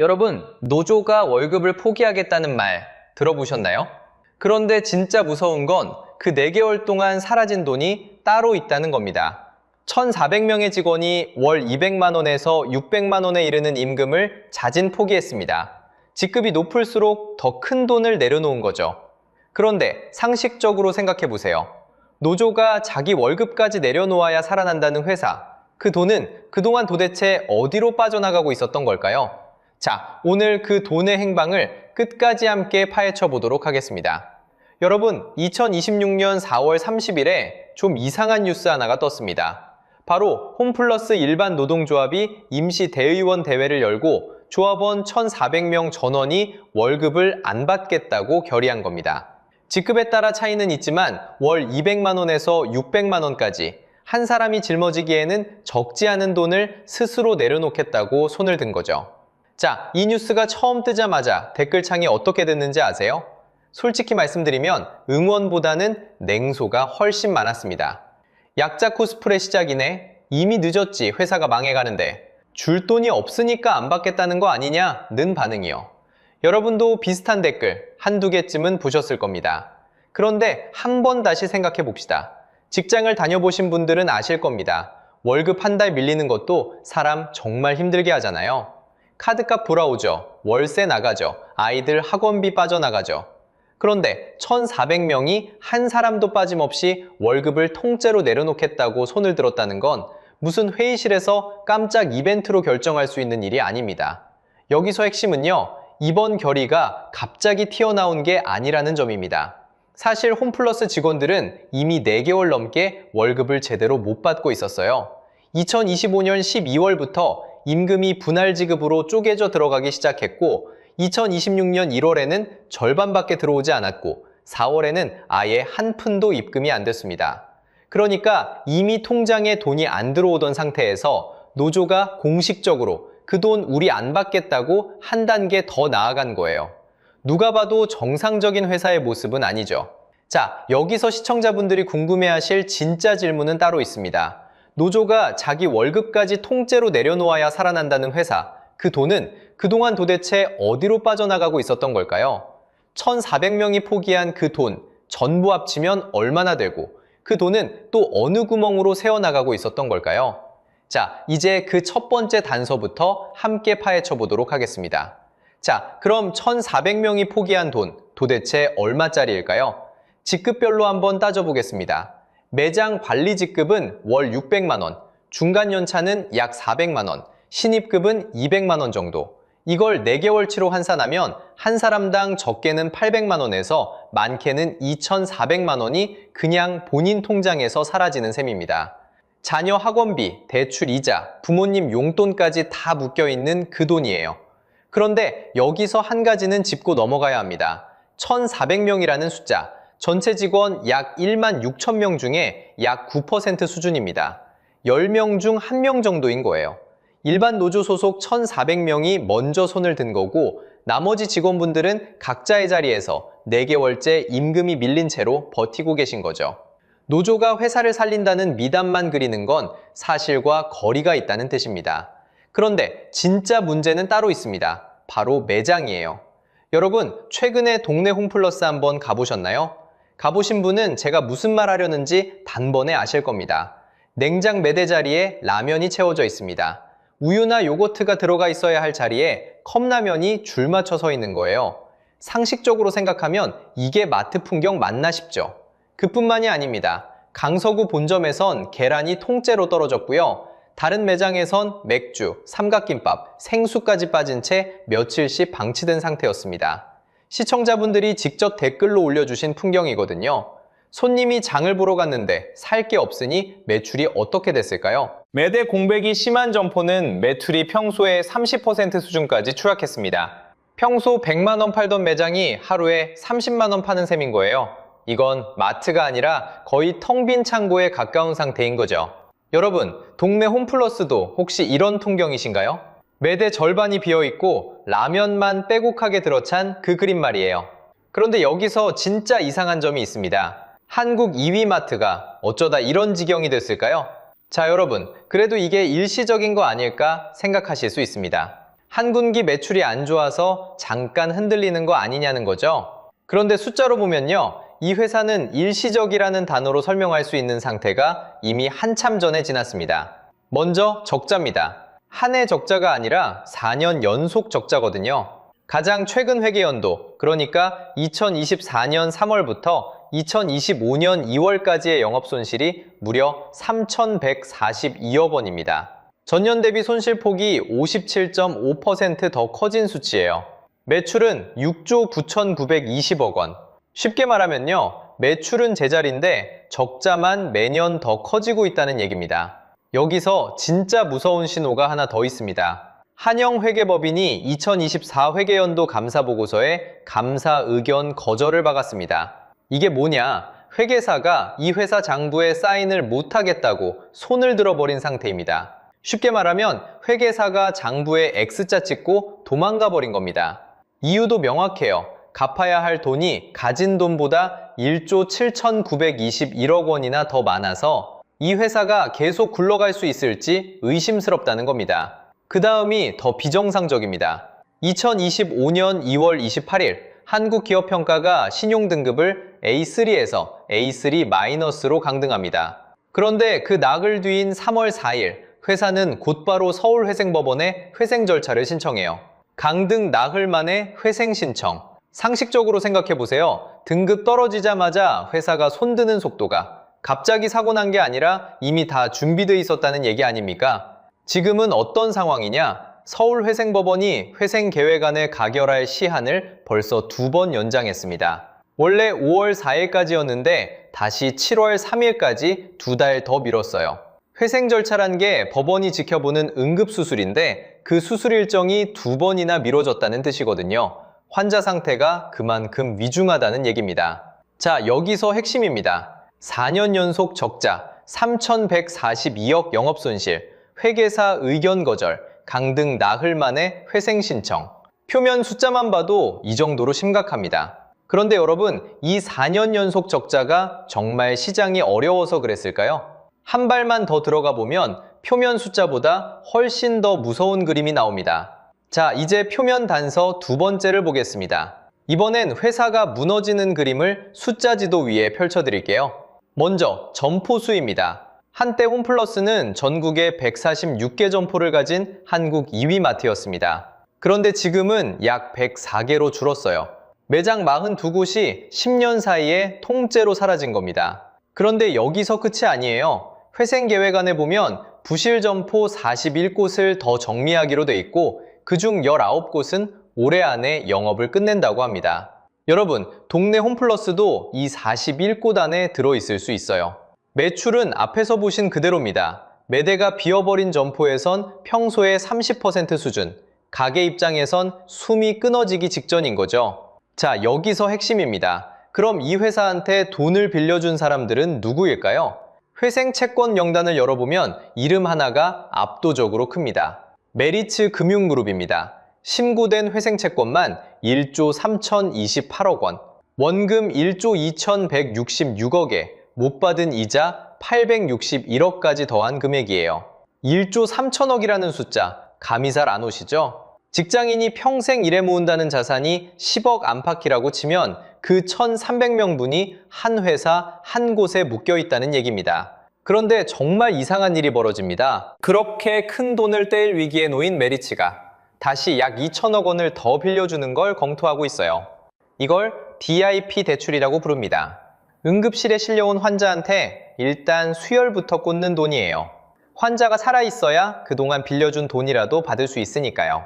여러분, 노조가 월급을 포기하겠다는 말 들어보셨나요? 그런데 진짜 무서운 건 그 4개월 동안 사라진 돈이 따로 있다는 겁니다. 1,400명의 직원이 월 200만 원에서 600만 원에 이르는 임금을 자진 포기했습니다. 직급이 높을수록 더 큰 돈을 내려놓은 거죠. 그런데 상식적으로 생각해 보세요. 노조가 자기 월급까지 내려놓아야 살아난다는 회사, 그 돈은 그동안 도대체 어디로 빠져나가고 있었던 걸까요? 자, 오늘 그 돈의 행방을 끝까지 함께 파헤쳐 보도록 하겠습니다. 여러분, 2026년 4월 30일에 좀 이상한 뉴스 하나가 떴습니다. 바로 홈플러스 일반 노동조합이 임시 대의원 대회를 열고 조합원 1,400명 전원이 월급을 안 받겠다고 결의한 겁니다. 직급에 따라 차이는 있지만 월 200만 원에서 600만 원까지 한 사람이 짊어지기에는 적지 않은 돈을 스스로 내려놓겠다고 손을 든 거죠. 자, 이 뉴스가 처음 뜨자마자 댓글창이 어떻게 됐는지 아세요? 솔직히 말씀드리면 응원보다는 냉소가 훨씬 많았습니다. 약자 코스프레 시작이네. 이미 늦었지. 회사가 망해가는데. 줄 돈이 없으니까 안 받겠다는 거 아니냐? 는 반응이요. 여러분도 비슷한 댓글 한두 개쯤은 보셨을 겁니다. 그런데 한 번 다시 생각해 봅시다. 직장을 다녀보신 분들은 아실 겁니다. 월급 한 달 밀리는 것도 사람 정말 힘들게 하잖아요. 카드값 돌아오죠. 월세 나가죠. 아이들 학원비 빠져나가죠. 그런데 1,400명이 한 사람도 빠짐없이 월급을 통째로 내려놓겠다고 손을 들었다는 건 무슨 회의실에서 깜짝 이벤트로 결정할 수 있는 일이 아닙니다. 여기서 핵심은요, 이번 결의가 갑자기 튀어나온 게 아니라는 점입니다. 사실 홈플러스 직원들은 이미 4개월 넘게 월급을 제대로 못 받고 있었어요. 2025년 12월부터 임금이 분할 지급으로 쪼개져 들어가기 시작했고 2026년 1월에는 절반밖에 들어오지 않았고 4월에는 아예 한 푼도 입금이 안 됐습니다. 그러니까 이미 통장에 돈이 안 들어오던 상태에서 노조가 공식적으로 그 돈 우리 안 받겠다고 한 단계 더 나아간 거예요. 누가 봐도 정상적인 회사의 모습은 아니죠. 자, 여기서 시청자분들이 궁금해하실 진짜 질문은 따로 있습니다. 노조가 자기 월급까지 통째로 내려놓아야 살아난다는 회사, 그 돈은 그동안 도대체 어디로 빠져나가고 있었던 걸까요? 1,400명이 포기한 그 돈, 전부 합치면 얼마나 되고 그 돈은 또 어느 구멍으로 새어나가고 있었던 걸까요? 자, 이제 그 첫 번째 단서부터 함께 파헤쳐 보도록 하겠습니다. 자, 그럼 1,400명이 포기한 돈, 도대체 얼마짜리일까요? 직급별로 한번 따져보겠습니다. 매장 관리 직급은 월 600만 원, 중간 연차는 약 400만 원, 신입급은 200만 원 정도. 이걸 4개월치로 환산하면 한 사람당 적게는 800만 원에서 많게는 2,400만 원이 그냥 본인 통장에서 사라지는 셈입니다. 자녀 학원비, 대출 이자, 부모님 용돈까지 다 묶여있는 그 돈이에요. 그런데 여기서 한 가지는 짚고 넘어가야 합니다. 1,400명이라는 숫자, 전체 직원 약 1만 6천 명 중에 약 9% 수준입니다. 10명 중 1명 정도인 거예요. 일반 노조 소속 1,400명이 먼저 손을 든 거고 나머지 직원분들은 각자의 자리에서 4개월째 임금이 밀린 채로 버티고 계신 거죠. 노조가 회사를 살린다는 미담만 그리는 건 사실과 거리가 있다는 뜻입니다. 그런데 진짜 문제는 따로 있습니다. 바로 매장이에요. 여러분, 최근에 동네 홈플러스 한번 가보셨나요? 가보신 분은 제가 무슨 말 하려는지 단번에 아실 겁니다. 냉장 매대 자리에 라면이 채워져 있습니다. 우유나 요거트가 들어가 있어야 할 자리에 컵라면이 줄 맞춰 서 있는 거예요. 상식적으로 생각하면 이게 마트 풍경 맞나 싶죠. 그뿐만이 아닙니다. 강서구 본점에선 계란이 통째로 떨어졌고요. 다른 매장에선 맥주, 삼각김밥, 생수까지 빠진 채 며칠씩 방치된 상태였습니다. 시청자분들이 직접 댓글로 올려주신 풍경이거든요. 손님이 장을 보러 갔는데 살 게 없으니 매출이 어떻게 됐을까요? 매대 공백이 심한 점포는 매출이 평소의 30% 수준까지 추락했습니다. 평소 100만 원 팔던 매장이 하루에 30만 원 파는 셈인 거예요. 이건 마트가 아니라 거의 텅 빈 창고에 가까운 상태인 거죠. 여러분, 동네 홈플러스도 혹시 이런 풍경이신가요? 매대 절반이 비어있고 라면만 빼곡하게 들어찬 그 그림 말이에요. 그런데 여기서 진짜 이상한 점이 있습니다. 한국 2위 마트가 어쩌다 이런 지경이 됐을까요? 자, 여러분, 그래도 이게 일시적인 거 아닐까 생각하실 수 있습니다. 한군기 매출이 안 좋아서 잠깐 흔들리는 거 아니냐는 거죠. 그런데 숫자로 보면요. 이 회사는 일시적이라는 단어로 설명할 수 있는 상태가 이미 한참 전에 지났습니다. 먼저 적자입니다. 한 해 적자가 아니라 4년 연속 적자거든요. 가장 최근 회계연도, 그러니까 2024년 3월부터 2025년 2월까지의 영업손실이 무려 3,142억 원입니다. 전년 대비 손실폭이 57.5% 더 커진 수치예요. 매출은 6조 9,920억 원. 쉽게 말하면요, 매출은 제자리인데 적자만 매년 더 커지고 있다는 얘기입니다. 여기서 진짜 무서운 신호가 하나 더 있습니다. 한영회계법인이 2024 회계연도 감사보고서에 감사 의견 거절을 박았습니다. 이게 뭐냐? 회계사가 이 회사 장부에 사인을 못하겠다고 손을 들어버린 상태입니다. 쉽게 말하면 회계사가 장부에 X자 찍고 도망가 버린 겁니다. 이유도 명확해요. 갚아야 할 돈이 가진 돈보다 1조 7,921억 원이나 더 많아서 이 회사가 계속 굴러갈 수 있을지 의심스럽다는 겁니다. 그 다음이 더 비정상적입니다. 2025년 2월 28일 한국기업평가가 신용등급을 A3에서 A3-로 강등합니다. 그런데 그 나흘 뒤인 3월 4일 회사는 곧바로 서울회생법원에 회생 절차를 신청해요. 강등 나흘 만에 회생 신청. 상식적으로 생각해보세요. 등급 떨어지자마자 회사가 손드는 속도가 갑자기 사고 난 게 아니라 이미 다 준비되어 있었다는 얘기 아닙니까? 지금은 어떤 상황이냐? 서울회생법원이 회생계획안을 가결할 시한을 벌써 2번 연장했습니다. 원래 5월 4일까지였는데 다시 7월 3일까지 2달 더 미뤘어요. 회생 절차란 게 법원이 지켜보는 응급수술인데 그 수술 일정이 2번이나 미뤄졌다는 뜻이거든요. 환자 상태가 그만큼 위중하다는 얘기입니다. 자, 여기서 핵심입니다. 4년 연속 적자, 3,142억 영업손실, 회계사 의견 거절, 강등 나흘 만에 회생 신청. 표면 숫자만 봐도 이 정도로 심각합니다. 그런데 여러분, 이 4년 연속 적자가 정말 시장이 어려워서 그랬을까요? 한 발만 더 들어가 보면 표면 숫자보다 훨씬 더 무서운 그림이 나옵니다. 자, 이제 표면 단서 두 번째를 보겠습니다. 이번엔 회사가 무너지는 그림을 숫자 지도 위에 펼쳐드릴게요. 먼저 점포수입니다. 한때 홈플러스는 전국에 146개 점포를 가진 한국 2위 마트였습니다. 그런데 지금은 약 104개로 줄었어요. 매장 42곳이 10년 사이에 통째로 사라진 겁니다. 그런데 여기서 끝이 아니에요. 회생계획안에 보면 부실 점포 41곳을 더 정리하기로 돼 있고 그중 19곳은 올해 안에 영업을 끝낸다고 합니다. 여러분, 동네 홈플러스도 이 41곳 안에 들어있을 수 있어요. 매출은 앞에서 보신 그대로입니다. 매대가 비어버린 점포에선 평소의 30% 수준, 가게 입장에선 숨이 끊어지기 직전인 거죠. 자, 여기서 핵심입니다. 그럼 이 회사한테 돈을 빌려준 사람들은 누구일까요? 회생 채권 명단을 열어보면 이름 하나가 압도적으로 큽니다. 메리츠 금융그룹입니다. 신고된 회생채권만 1조 3,028억 원, 원금 1조 2,166억에 못 받은 이자 861억까지 더한 금액이에요. 1조 3천억이라는 숫자, 감이 잘 안 오시죠? 직장인이 평생 일해 모은다는 자산이 10억 안팎이라고 치면 그 1,300명분이 한 회사, 한 곳에 묶여 있다는 얘기입니다. 그런데 정말 이상한 일이 벌어집니다. 그렇게 큰 돈을 떼일 위기에 놓인 메리츠가 다시 약 2천억 원을 더 빌려주는 걸 검토하고 있어요. 이걸 DIP 대출이라고 부릅니다. 응급실에 실려온 환자한테 일단 수혈부터 꽂는 돈이에요. 환자가 살아있어야 그동안 빌려준 돈이라도 받을 수 있으니까요.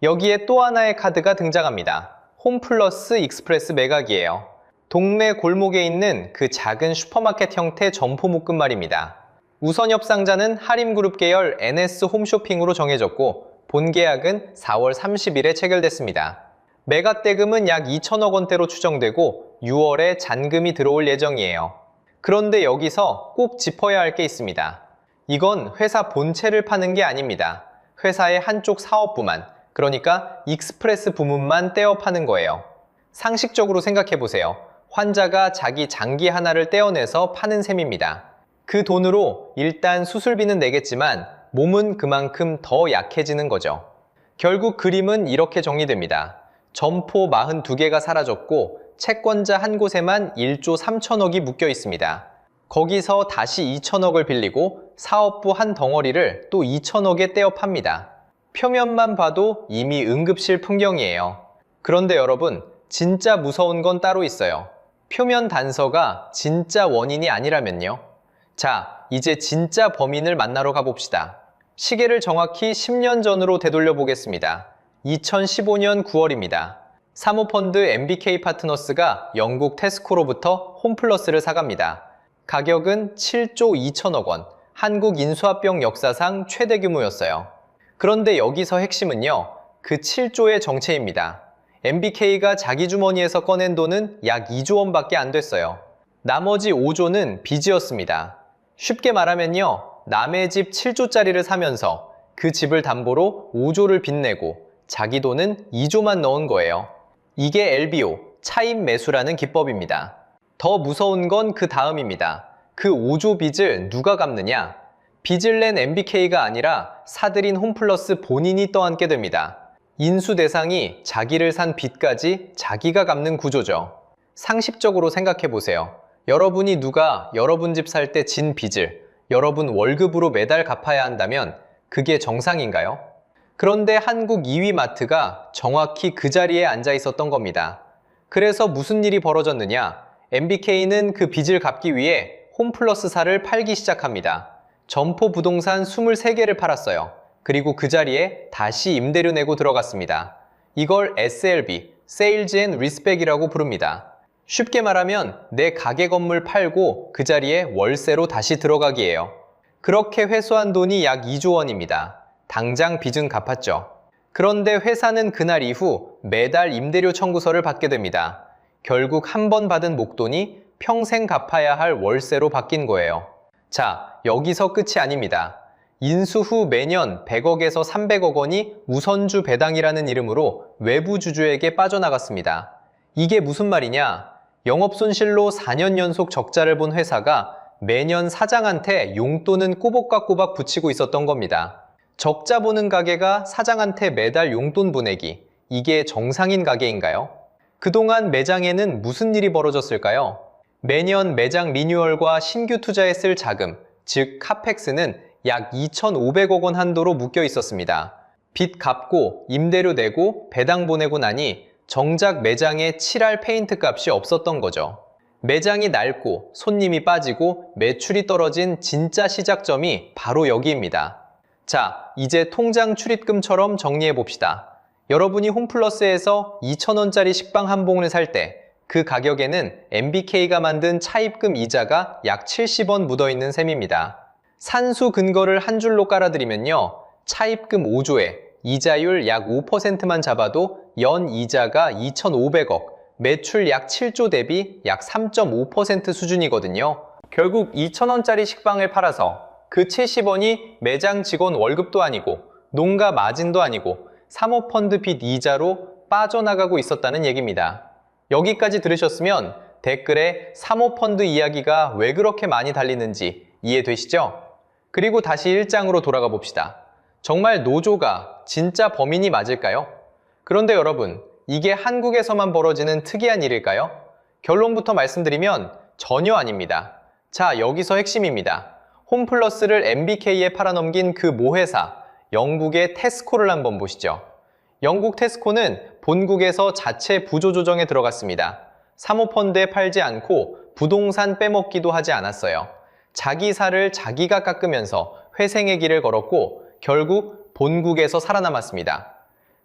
여기에 또 하나의 카드가 등장합니다. 홈플러스 익스프레스 매각이에요. 동네 골목에 있는 그 작은 슈퍼마켓 형태 점포 묶음 말입니다. 우선 협상자는 하림그룹 계열 NS 홈쇼핑으로 정해졌고 본 계약은 4월 30일에 체결됐습니다. 매각 대금은 약 2천억 원대로 추정되고 6월에 잔금이 들어올 예정이에요. 그런데 여기서 꼭 짚어야 할 게 있습니다. 이건 회사 본체를 파는 게 아닙니다. 회사의 한쪽 사업부만, 그러니까 익스프레스 부문만 떼어 파는 거예요. 상식적으로 생각해보세요. 환자가 자기 장기 하나를 떼어내서 파는 셈입니다. 그 돈으로 일단 수술비는 내겠지만 몸은 그만큼 더 약해지는 거죠. 결국 그림은 이렇게 정리됩니다. 점포 42개가 사라졌고 채권자 한 곳에만 1조 3천억이 묶여 있습니다. 거기서 다시 2천억을 빌리고 사업부 한 덩어리를 또 2천억에 떼어 팝니다. 표면만 봐도 이미 응급실 풍경이에요. 그런데 여러분, 진짜 무서운 건 따로 있어요. 표면 단서가 진짜 원인이 아니라면요. 자, 이제 진짜 범인을 만나러 가봅시다. 시계를 정확히 10년 전으로 되돌려 보겠습니다. 2015년 9월입니다. 사모펀드 MBK 파트너스가 영국 테스코로부터 홈플러스를 사갑니다. 가격은 7조 2천억 원, 한국 인수합병 역사상 최대 규모였어요. 그런데 여기서 핵심은요, 그 7조의 정체입니다. MBK가 자기 주머니에서 꺼낸 돈은 약 2조 원밖에 안 됐어요. 나머지 5조는 빚이었습니다. 쉽게 말하면요, 남의 집 7조짜리를 사면서 그 집을 담보로 5조를 빚내고 자기 돈은 2조만 넣은 거예요. 이게 LBO, 차입 매수라는 기법입니다. 더 무서운 건 그 다음입니다. 그 5조 빚을 누가 갚느냐? 빚을 낸 MBK가 아니라 사들인 홈플러스 본인이 떠안게 됩니다. 인수 대상이 자기를 산 빚까지 자기가 갚는 구조죠. 상식적으로 생각해 보세요. 여러분이 누가 여러분 집 살 때 진 빚을 여러분 월급으로 매달 갚아야 한다면 그게 정상인가요? 그런데 한국 2위 마트가 정확히 그 자리에 앉아 있었던 겁니다. 그래서 무슨 일이 벌어졌느냐? MBK는 그 빚을 갚기 위해 홈플러스사를 팔기 시작합니다. 점포 부동산 23개를 팔았어요. 그리고 그 자리에 다시 임대료 내고 들어갔습니다. 이걸 SLB, Sales and Leaseback이라고 부릅니다. 쉽게 말하면 내 가게 건물 팔고 그 자리에 월세로 다시 들어가기예요. 그렇게 회수한 돈이 약 2조 원입니다. 당장 빚은 갚았죠. 그런데 회사는 그날 이후 매달 임대료 청구서를 받게 됩니다. 결국 한 번 받은 목돈이 평생 갚아야 할 월세로 바뀐 거예요. 자, 여기서 끝이 아닙니다. 인수 후 매년 100억에서 300억 원이 우선주 배당이라는 이름으로 외부 주주에게 빠져나갔습니다. 이게 무슨 말이냐? 영업손실로 4년 연속 적자를 본 회사가 매년 사장한테 용돈은 꼬박꼬박 붙이고 있었던 겁니다. 적자 보는 가게가 사장한테 매달 용돈 보내기, 이게 정상인 가게인가요? 그동안 매장에는 무슨 일이 벌어졌을까요? 매년 매장 리뉴얼과 신규 투자에 쓸 자금, 즉 카펙스는 약 2,500억 원 한도로 묶여 있었습니다. 빚 갚고 임대료 내고 배당 보내고 나니 정작 매장에 칠할 페인트 값이 없었던 거죠. 매장이 낡고 손님이 빠지고 매출이 떨어진 진짜 시작점이 바로 여기입니다. 자, 이제 통장 출입금처럼 정리해 봅시다. 여러분이 홈플러스에서 2,000원짜리 식빵 한 봉을 살 때 그 가격에는 MBK가 만든 차입금 이자가 약 70원 묻어있는 셈입니다. 산수 근거를 한 줄로 깔아드리면요, 차입금 5조에 이자율 약 5%만 잡아도 연 이자가 2,500억, 매출 약 7조 대비 약 3.5% 수준이거든요. 결국 2,000원짜리 식빵을 팔아서 그 70원이 매장 직원 월급도 아니고 농가 마진도 아니고 사모펀드 빚 이자로 빠져나가고 있었다는 얘기입니다. 여기까지 들으셨으면 댓글에 사모펀드 이야기가 왜 그렇게 많이 달리는지 이해되시죠? 그리고 다시 1장으로 돌아가 봅시다. 정말 노조가 진짜 범인이 맞을까요? 그런데 여러분, 이게 한국에서만 벌어지는 특이한 일일까요? 결론부터 말씀드리면 전혀 아닙니다. 자, 여기서 핵심입니다. 홈플러스를 MBK에 팔아넘긴 그 모회사, 영국의 테스코를 한번 보시죠. 영국 테스코는 본국에서 자체 부조조정에 들어갔습니다. 사모펀드에 팔지 않고 부동산 빼먹기도 하지 않았어요. 자기 살을 자기가 깎으면서 회생의 길을 걸었고 결국 본국에서 살아남았습니다.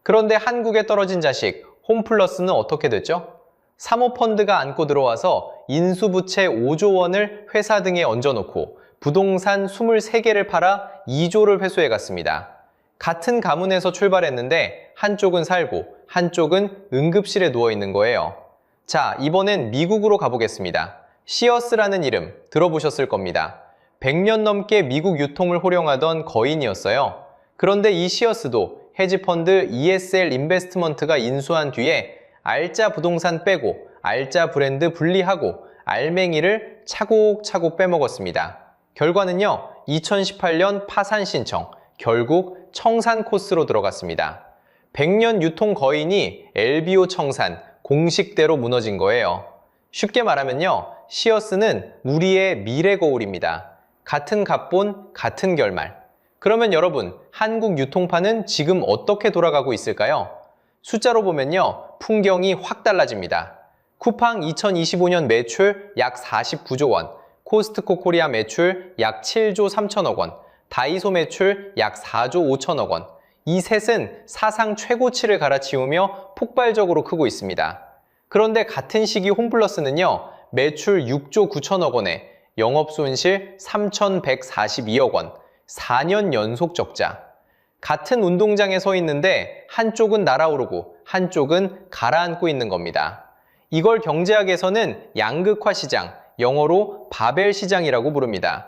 그런데 한국에 떨어진 자식 홈플러스는 어떻게 됐죠? 사모펀드가 안고 들어와서 인수부채 5조 원을 회사 등에 얹어놓고 부동산 23개를 팔아 2조를 회수해 갔습니다. 같은 가문에서 출발했는데 한쪽은 살고 한쪽은 응급실에 누워있는 거예요. 자, 이번엔 미국으로 가보겠습니다. 시어스라는 이름 들어보셨을 겁니다. 100년 넘게 미국 유통을 호령하던 거인이었어요. 그런데 이 시어스도 헤지펀드 ESL 인베스트먼트가 인수한 뒤에 알짜 부동산 빼고 알짜 브랜드 분리하고 알맹이를 차곡차곡 빼먹었습니다. 결과는요, 2018년 파산 신청, 결국 청산 코스로 들어갔습니다. 100년 유통 거인이 LBO 청산, 공식대로 무너진 거예요. 쉽게 말하면요, 시어스는 우리의 미래 거울입니다. 같은 각본, 같은 결말. 그러면 여러분, 한국 유통파는 지금 어떻게 돌아가고 있을까요? 숫자로 보면요, 풍경이 확 달라집니다. 쿠팡 2025년 매출 약 49조 원, 코스트코 코리아 매출 약 7조 3천억 원, 다이소 매출 약 4조 5천억 원. 이 셋은 사상 최고치를 갈아치우며 폭발적으로 크고 있습니다. 그런데 같은 시기 홈플러스는요, 매출 6조 9천억 원에 영업손실 3,142억 원, 4년 연속 적자. 같은 운동장에 서 있는데 한쪽은 날아오르고 한쪽은 가라앉고 있는 겁니다. 이걸 경제학에서는 양극화 시장, 영어로 바벨 시장이라고 부릅니다.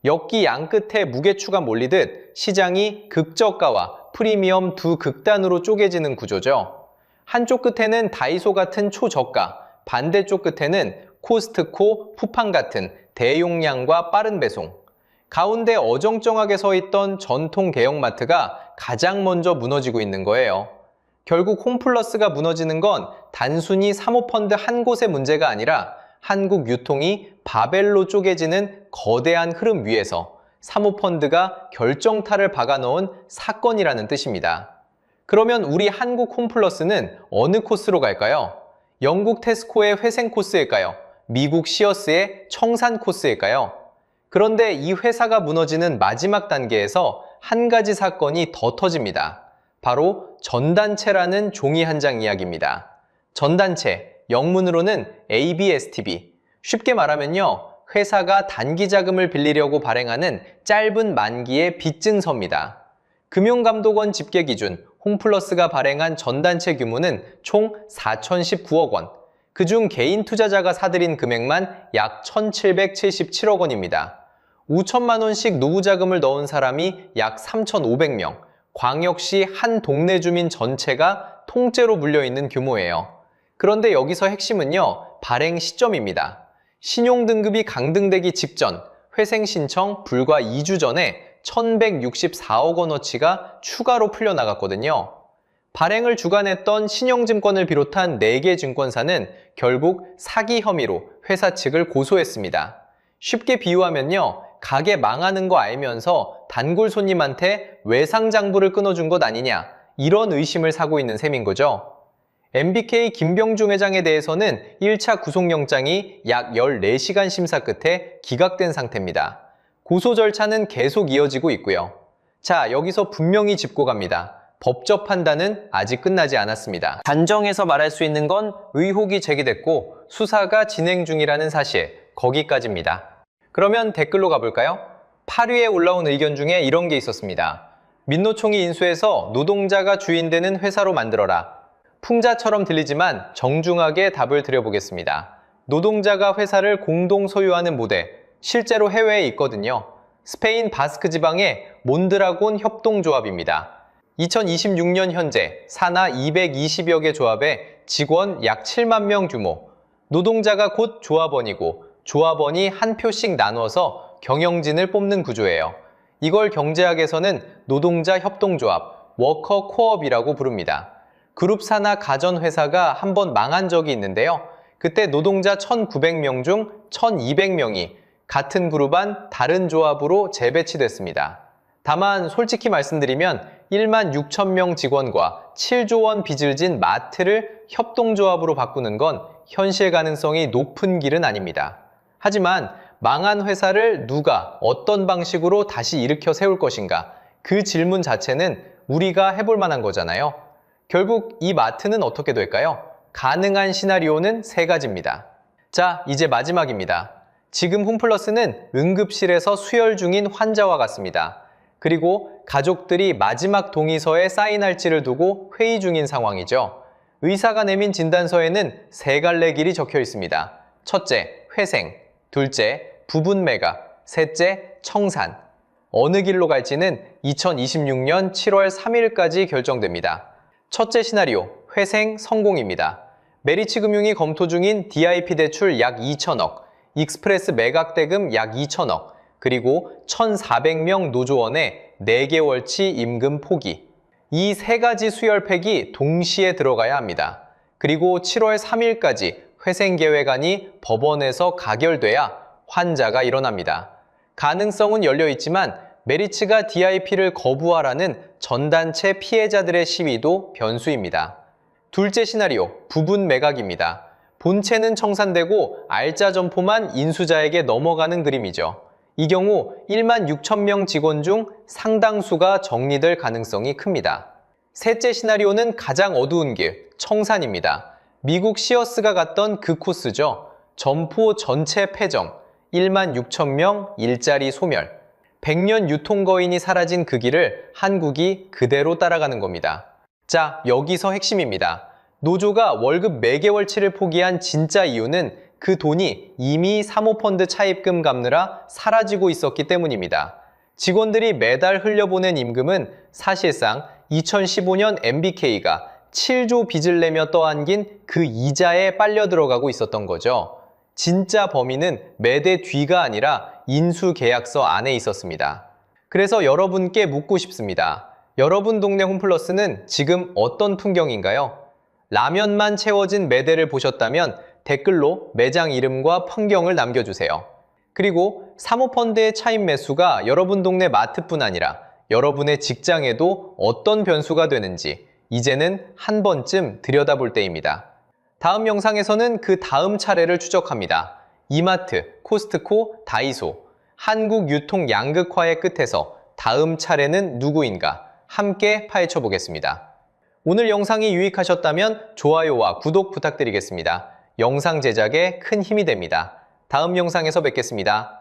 역기 양 끝에 무게추가 몰리듯 시장이 극저가와 프리미엄 두 극단으로 쪼개지는 구조죠. 한쪽 끝에는 다이소 같은 초저가, 반대쪽 끝에는 코스트코, 쿠팡 같은 대용량과 빠른 배송. 가운데 어정쩡하게 서 있던 전통 대형마트가 가장 먼저 무너지고 있는 거예요. 결국 홈플러스가 무너지는 건 단순히 사모펀드 한 곳의 문제가 아니라 한국 유통이 바벨로 쪼개지는 거대한 흐름 위에서 사모펀드가 결정타를 박아넣은 사건이라는 뜻입니다. 그러면 우리 한국 홈플러스는 어느 코스로 갈까요? 영국 테스코의 회생 코스일까요? 미국 시어스의 청산 코스일까요? 그런데 이 회사가 무너지는 마지막 단계에서 한 가지 사건이 더 터집니다. 바로 전단체라는 종이 한 장 이야기입니다. 전단체, 영문으로는 ABSTB. 쉽게 말하면요, 회사가 단기 자금을 빌리려고 발행하는 짧은 만기의 빚증서입니다. 금융감독원 집계 기준 홈플러스가 발행한 전단체 규모는 총 4,019억 원. 그중 개인 투자자가 사들인 금액만 약 1,777억 원입니다. 5천만 원씩 노후 자금을 넣은 사람이 약 3,500명. 광역시 한 동네 주민 전체가 통째로 물려있는 규모예요. 그런데 여기서 핵심은요, 발행 시점입니다. 신용등급이 강등되기 직전, 회생 신청 불과 2주 전에 1,164억 원어치가 추가로 풀려나갔거든요. 발행을 주관했던 신영증권을 비롯한 4개 증권사는 결국 사기 혐의로 회사 측을 고소했습니다. 쉽게 비유하면요, 가게 망하는 거 알면서 단골 손님한테 외상장부를 끊어준 것 아니냐, 이런 의심을 사고 있는 셈인 거죠. MBK 김병중 회장에 대해서는 1차 구속영장이 약 14시간 심사 끝에 기각된 상태입니다. 고소 절차는 계속 이어지고 있고요. 자, 여기서 분명히 짚고 갑니다. 법적 판단은 아직 끝나지 않았습니다. 단정해서 말할 수 있는 건 의혹이 제기됐고 수사가 진행 중이라는 사실, 거기까지입니다. 그러면 댓글로 가볼까요? 8위에 올라온 의견 중에 이런 게 있었습니다. 민노총이 인수해서 노동자가 주인 되는 회사로 만들어라. 풍자처럼 들리지만 정중하게 답을 드려보겠습니다. 노동자가 회사를 공동 소유하는 모델, 실제로 해외에 있거든요. 스페인 바스크 지방의 몬드라곤 협동조합입니다. 2026년 현재 산하 220여 개 조합에 직원 약 7만 명 규모, 노동자가 곧 조합원이고 조합원이 한 표씩 나눠서 경영진을 뽑는 구조예요. 이걸 경제학에서는 노동자 협동조합, 워커 코업이라고 부릅니다. 그룹 산하 가전회사가 한번 망한 적이 있는데요. 그때 노동자 1,900명 중 1,200명이 같은 그룹 안 다른 조합으로 재배치됐습니다. 다만 솔직히 말씀드리면 1만 6천 명 직원과 7조 원 빚을 진 마트를 협동조합으로 바꾸는 건 현실 가능성이 높은 길은 아닙니다. 하지만 망한 회사를 누가 어떤 방식으로 다시 일으켜 세울 것인가, 그 질문 자체는 우리가 해볼 만한 거잖아요. 결국 이 마트는 어떻게 될까요? 가능한 시나리오는 3가지입니다. 자, 이제 마지막입니다. 지금 홈플러스는 응급실에서 수혈 중인 환자와 같습니다. 그리고 가족들이 마지막 동의서에 사인할지를 두고 회의 중인 상황이죠. 의사가 내민 진단서에는 3갈래 길이 적혀 있습니다. 첫째, 회생. 둘째, 부분 매각. 셋째, 청산. 어느 길로 갈지는 2026년 7월 3일까지 결정됩니다. 첫째 시나리오, 회생 성공입니다. 메리츠 금융이 검토 중인 DIP 대출 약 2천억, 익스프레스 매각 대금 약 2천억, 그리고 1,400명 노조원의 4개월치 임금 포기. 이 세 가지 수혈팩이 동시에 들어가야 합니다. 그리고 7월 3일까지 회생계획안이 법원에서 가결돼야 환자가 일어납니다. 가능성은 열려 있지만 메리츠가 DIP를 거부하라는 전단체 피해자들의 시위도 변수입니다. 둘째 시나리오, 부분 매각입니다. 본체는 청산되고 알짜 점포만 인수자에게 넘어가는 그림이죠. 이 경우 1만 6천 명 직원 중 상당수가 정리될 가능성이 큽니다. 셋째 시나리오는 가장 어두운 길, 청산입니다. 미국 시어스가 갔던 그 코스죠. 점포 전체 폐정, 1만 6천 명 일자리 소멸, 100년 유통거인이 사라진 그 길을 한국이 그대로 따라가는 겁니다. 자, 여기서 핵심입니다. 노조가 월급 매개월치를 포기한 진짜 이유는 그 돈이 이미 사모펀드 차입금 갚느라 사라지고 있었기 때문입니다. 직원들이 매달 흘려보낸 임금은 사실상 2015년 MBK가 7조 빚을 내며 떠안긴 그 이자에 빨려 들어가고 있었던 거죠. 진짜 범인은 매대 뒤가 아니라 인수계약서 안에 있었습니다. 그래서 여러분께 묻고 싶습니다. 여러분 동네 홈플러스는 지금 어떤 풍경인가요? 라면만 채워진 매대를 보셨다면 댓글로 매장 이름과 풍경을 남겨주세요. 그리고 사모펀드의 차입 매수가 여러분 동네 마트뿐 아니라 여러분의 직장에도 어떤 변수가 되는지 이제는 한 번쯤 들여다볼 때입니다. 다음 영상에서는 그 다음 차례를 추적합니다. 이마트, 코스트코, 다이소, 한국 유통 양극화의 끝에서 다음 차례는 누구인가 함께 파헤쳐 보겠습니다. 오늘 영상이 유익하셨다면 좋아요와 구독 부탁드리겠습니다. 영상 제작에 큰 힘이 됩니다. 다음 영상에서 뵙겠습니다.